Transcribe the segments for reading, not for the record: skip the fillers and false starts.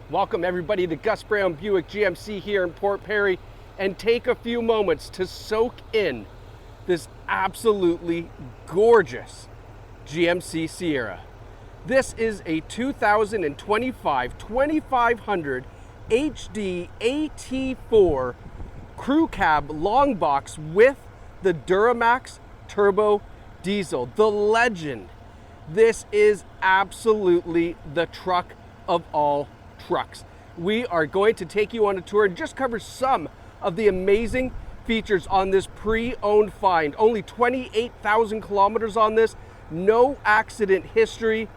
Welcome everybody to Gus Brown Buick GMC here in Port Perry, and take a few moments to soak in this absolutely gorgeous GMC Sierra. This is a 2025 2500 HD AT4 crew cab long box with the Duramax Turbo-Diesel, the legend. This is absolutely the truck of all trucks. We are going to take you on a tour and just cover some of the amazing features on this pre-owned find. Only 28,000 kilometers on this, no accident history.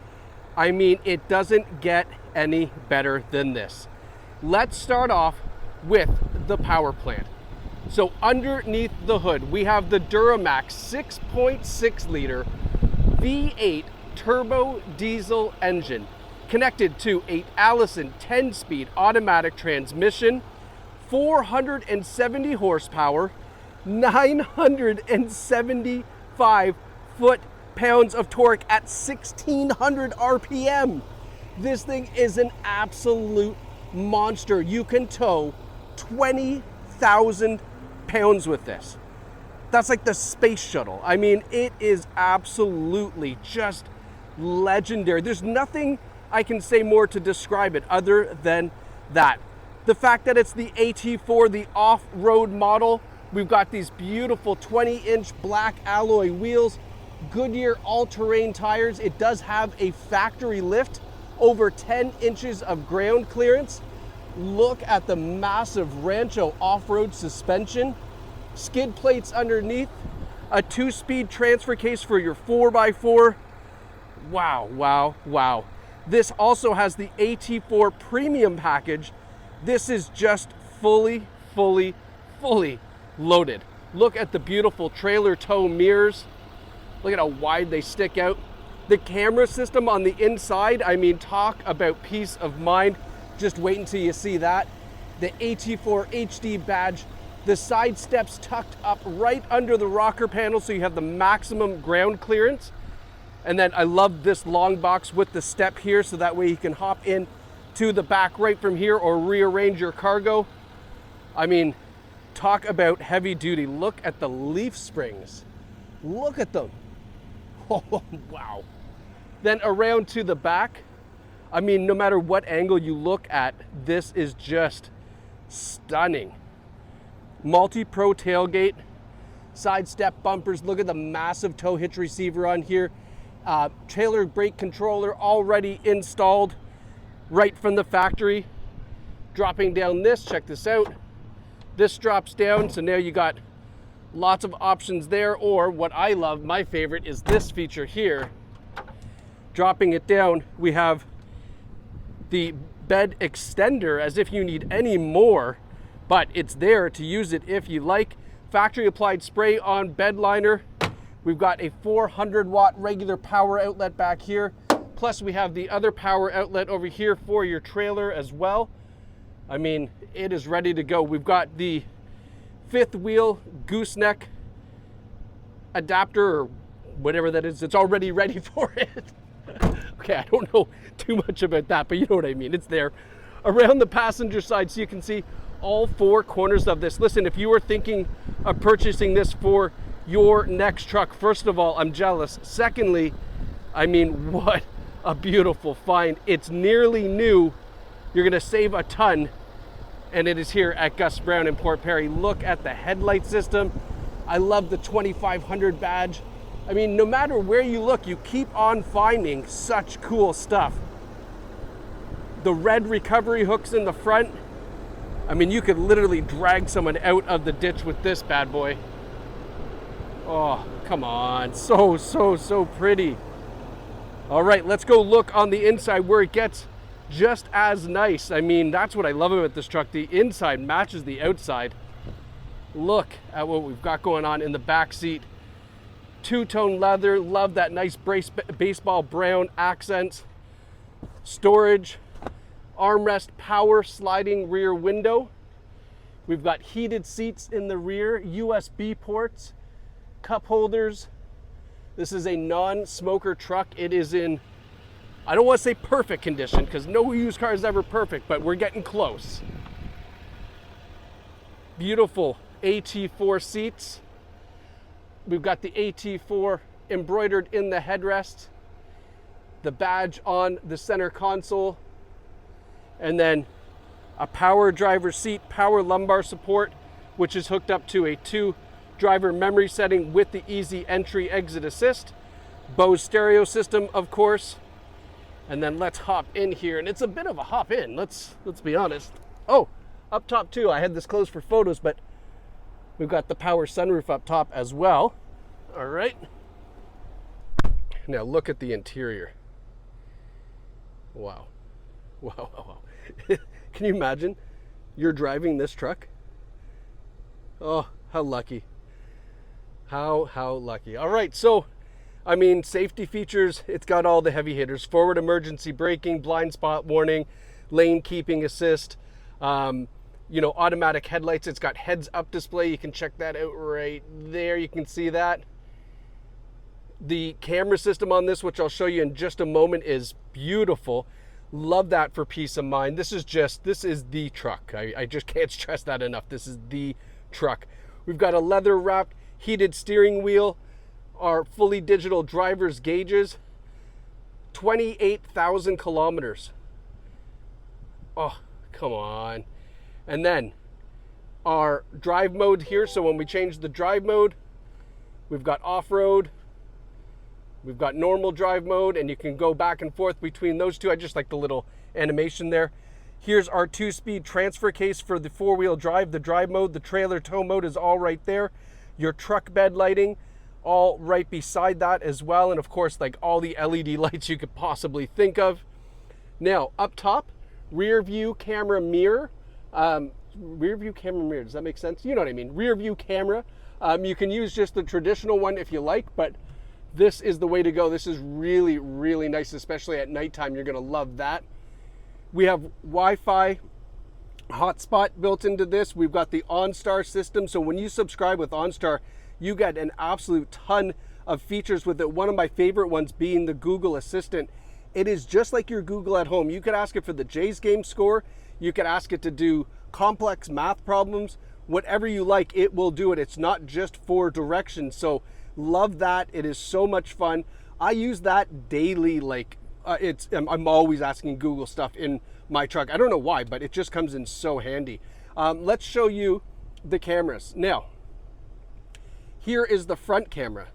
I mean, it doesn't get any better than this. Let's start off with the power plant. So underneath the hood, we have the Duramax 6.6 liter V8 turbo diesel engine, connected to a Allison 10-speed automatic transmission, 470 horsepower, 975 foot-pounds of torque at 1600 RPM. This thing is an absolute monster. You can tow 20,000 pounds with this. That's like the space shuttle. I mean, it is absolutely just legendary. There's nothing I can say more to describe it other than that. The fact that it's the AT4, the off-road model, we've got these beautiful 20-inch black alloy wheels, Goodyear all-terrain tires. It does have a factory lift, over 10 inches of ground clearance. Look at the massive Rancho off-road suspension, skid plates underneath, a 2-speed transfer case for your 4x4. Wow, wow, wow. This also has the AT4 Premium Package. This is just fully loaded. Look at the beautiful trailer tow mirrors. Look at how wide they stick out. The camera system on the inside, I mean, talk about peace of mind. Just wait until you see that. The AT4 HD badge. The side steps tucked up right under the rocker panel, so you have the maximum ground clearance. And then I love this long box with the step here, so that way you can hop in to the back right from here or rearrange your cargo. I mean, talk about heavy duty. Look at the leaf springs. Look at them. Oh, wow. Then around to the back, I mean, no matter what angle you look at, this is just stunning. Multi-pro tailgate, side step bumpers. Look at the massive tow hitch receiver on here. Trailer brake controller already installed right from the factory. Dropping down this, check this out. This drops down, so now you got lots of options there. Or what I love, my favorite, is this feature here. Dropping it down, we have the bed extender, as if you need any more, but it's there to use it if you like. Factory applied spray on bed liner. We've got a 400 watt regular power outlet back here. Plus we have the other power outlet over here for your trailer as well. I mean, it is ready to go. We've got the 5th wheel gooseneck adapter, or whatever that is. It's already ready for it. Okay, I don't know too much about that, but you know what I mean. It's there. Around the passenger side, so you can see all 4 corners of this. Listen, if you are thinking of purchasing this for your next truck, first of all, I'm jealous. Secondly, I mean, what a beautiful find. It's nearly new. You're gonna save a ton, and it is here at Gus Brown in Port Perry. Look at the headlight system. I love the 2500 badge. I mean, no matter where you look, you keep on finding such cool stuff. The red recovery hooks in the front. I mean, you could literally drag someone out of the ditch with this bad boy. Oh, come on. So pretty. All right, let's go look on the inside where it gets just as nice. I mean, that's what I love about this truck. The inside matches the outside. Look at what we've got going on in the back seat. Two-tone leather. Love that nice baseball brown accents. Storage. Armrest power sliding rear window. We've got heated seats in the rear, USB ports, cup holders. This is a non-smoker truck. It is in I don't want to say perfect condition because no used car is ever perfect, but we're getting close. Beautiful AT4 seats. We've got the AT4 embroidered in the headrest, the badge on the center console, and then a power driver seat, power lumbar support, which is hooked up to a 2-driver memory setting with the easy entry exit assist, Bose stereo system, of course. And then let's hop in here, and it's a bit of a hop in, let's be honest. Oh, up top too, I had this closed for photos, but we've got the power sunroof up top as well. All right. Now look at the interior. Wow. Wow, wow, wow. Can you imagine you're driving this truck? Oh, how lucky. How lucky. All right, so, I mean, safety features, it's got all the heavy hitters. Forward emergency braking, blind spot warning, lane keeping assist, you know, automatic headlights. It's got heads up display. You can check that out right there. You can see that. The camera system on this, which I'll show you in just a moment, is beautiful. Love that for peace of mind. This is the truck. I just can't stress that enough. This is the truck. We've got a leather wrapped heated steering wheel, our fully digital driver's gauges, 28,000 kilometers. Oh, come on. And then our drive mode here. So when we change the drive mode, we've got off-road, we've got normal drive mode, and you can go back and forth between those two. I just like the little animation there. Here's our 2-speed transfer case for the 4-wheel drive, the drive mode. The trailer tow mode is all right there. Your truck bed lighting, all right beside that as well. And of course, like all the LED lights you could possibly think of. Now, up top, rear view camera mirror. Rear view camera mirror, does that make sense? You know what I mean, rear view camera. You can use just the traditional one if you like, but this is the way to go. This is really, really nice, especially at nighttime. You're gonna love that. We have Wi-Fi hotspot built into this. We've got the OnStar system. So when you subscribe with OnStar, you get an absolute ton of features with it. One of my favorite ones being the Google Assistant. It is just like your Google at home. You could ask it for the Jays game score. You could ask it to do complex math problems. Whatever you like, it will do it. It's not just for directions. So love that. It is so much fun. I use that daily. Like I'm always asking Google stuff in my truck. I don't know why, but it just comes in so handy. Let's show you the cameras. Now, here is the front camera.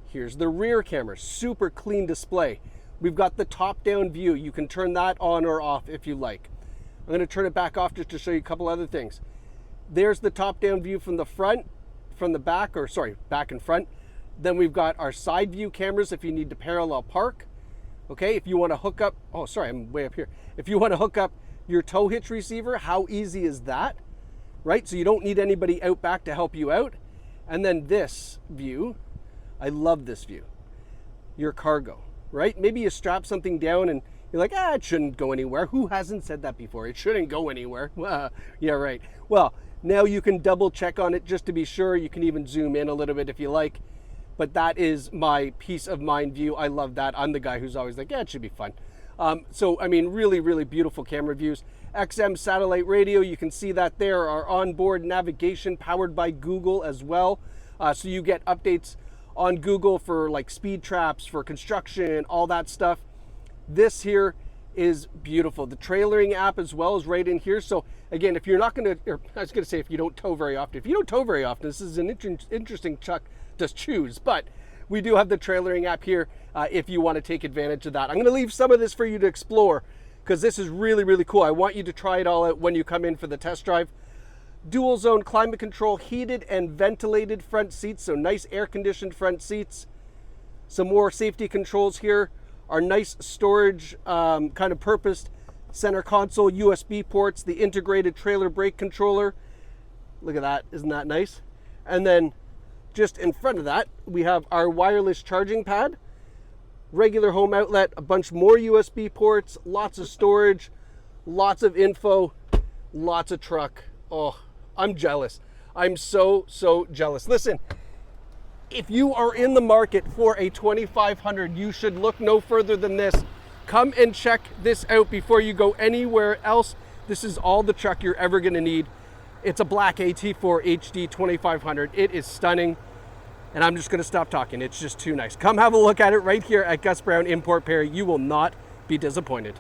Here's the rear camera. Super clean display. We've got the top-down view. You can turn that on or off if you like. I'm going to turn it back off just to show you a couple other things. There's the top-down view from the front, from the back, or sorry, back and front. Then we've got our side view cameras if you need to parallel park. Okay, if you want to hook up, oh, sorry, I'm way up here. If you want to hook up your tow hitch receiver, how easy is that? Right, so you don't need anybody out back to help you out. And then this view, I love this view. Your cargo, right? Maybe you strap something down and you're like, it shouldn't go anywhere. Who hasn't said that before? It shouldn't go anywhere. Yeah, right. Well, now you can double check on it just to be sure. You can even zoom in a little bit if you like. But that is my peace of mind view. I love that. I'm the guy who's always like, it should be fun. So, I mean, really, really beautiful camera views. XM satellite radio, you can see that there. Our onboard navigation powered by Google as well. So you get updates on Google for like speed traps, for construction, all that stuff. This here is beautiful. The trailering app as well is right in here. So again, if you're not going to, or I was going to say if you don't tow very often, if you don't tow very often, this is an interesting truck to choose, but we do have the trailering app here if you want to take advantage of that. I'm going to leave some of this for you to explore because this is really, really cool. I want you to try it all out when you come in for the test drive. Dual zone climate control, heated and ventilated front seats, so nice air conditioned front seats. Some more safety controls here. Our nice storage kind of purposed center console, USB ports, the integrated trailer brake controller. Look at that, isn't that nice? And then just in front of that, we have our wireless charging pad, regular home outlet, a bunch more USB ports, lots of storage, lots of info, lots of truck. Oh, I'm jealous. I'm so jealous. Listen, if you are in the market for a 2500, you should look no further than this. come and check this out before you go anywhere else. This is all the truck you're ever gonna need. It's a black AT4 HD 2500. It is stunning. And I'm just gonna stop talking. It's just too nice. Come have a look at it right here at Gus Brown Import Repair. You will not be disappointed.